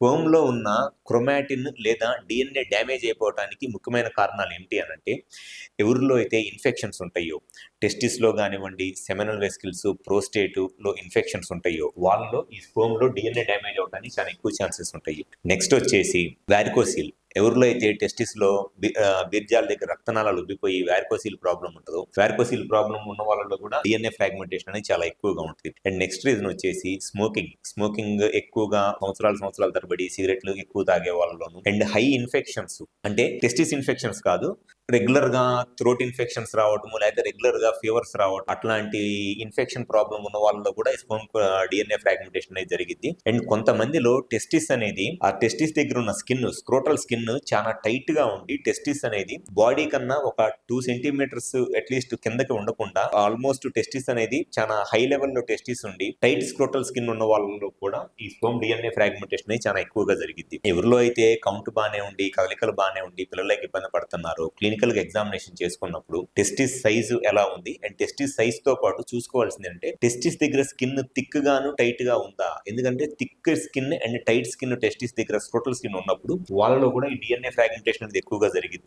స్పెర్మ్‌లో ఉన్న క్రోమాటిన్ లేదా DNA damage అయిపోవటానికి ముఖ్యమైన కారణాలు ఏంటి అనంటే, ఎవరిలో అయితే ఇన్ఫెక్షన్స్ ఉంటాయో, టెస్టిస్‌లో గానివ్వండి, సెమినల్ వెసికిల్స్, ప్రోస్టేట్‌లో ఇన్ఫెక్షన్స్ ఉంటాయో, వాళ్ళలో ఈ స్పెర్మ్‌లో డీఎన్ఏ డ్యామేజ్ అవ్వడానికి చాలా ఎక్కువ ఛాన్సెస్ ఉంటాయి. నెక్స్ట్ వచ్చేసి వారికోసిల్. ఎవరిలో అయితే టెస్టిస్‌లో బీర్జాల దగ్గర రక్తనాళాలు ఉబ్బిపోయి వారికోసిల్ ప్రాబ్లమ్ ఉంటదో, వారికోసిల్ ప్రాబ్లమ్ ఉన్న వాళ్ళలో కూడా డీఎన్ఏ ఫ్రాగ్మెంటేషన్ అనేది చాలా ఎక్కువగా ఉంటుంది. అండ్ నెక్స్ట్ రీజన్ వచ్చేసి స్మోకింగ్ ఎక్కువగా సంవత్సరాల తరబడి సిగరెట్లు ఎక్కువ తాగే వాళ్ళలోను, అండ్ హై ఇన్ఫెక్షన్స్ అంటే టెస్టిస్ ఇన్ఫెక్షన్స్ కాదు, రెగ్యులర్ గా థ్రోట్ ఇన్ఫెక్షన్స్ రావటము, లేదా రెగ్యులర్ గా ఫీవర్స్ రావటం, అట్లాంటి ఇన్ఫెక్షన్ ప్రాబ్లం ఉన్న వాళ్ళలో కూడా స్పెర్మ్ డిఎన్ఏ ఫ్రాగ్మెంటేషన్ అనేది జరిగింది. అండ్ కొంతమందిలో టెస్టిస్ అనేది, ఆ టెస్టిస్ దగ్గర ఉన్న స్క్రోటల్ స్కిన్ చాలా టైట్ గా ఉండి, టెస్టిస్ అనేది బాడీ కన్నా ఒక 2 సెంటీమీటర్స్ అట్లీస్ట్ కిందకి ఉండకుండా, ఆల్మోస్ట్ టెస్టిస్ అనేది చాలా హై లెవెల్లో టెస్టిస్ ఉండి టైట్ స్క్రోటల్ స్కిన్ ఉన్న వాళ్ళలో కూడా ఈ స్పెర్మ్ డిఎన్ఏ ఫ్రాగ్మెంటేషన్ అనేది చాలా ఎక్కువగా జరిగింది. ఎవరిలో అయితే కౌంట్ బానే ఉండి, కదలికలు బానే ఉండి పిల్లలకి ఇబ్బంది పడుతున్నారు, క్లినికల్ గా ఎగ్జామినేషన్ చేసుకున్నప్పుడు టెస్టిస్ సైజు ఎలా ఉంది అండ్ టెస్టిస్ సైజ్ తో పాటు చూసుకోవాల్సింది అంటే టెస్టిస్ దగ్గర స్కిన్ థిక్ గాను టైట్ గా ఉందా. ఎందుకంటే thick skin and tight skin testis దగ్గర స్క్రోటల్ స్కిన్ ఉన్నప్పుడు వాళ్ళలో కూడా ఈ డిఎన్ఏ ఫ్రాగ్మెంటేషన్ అనేది ఎక్కువగా జరిగింది.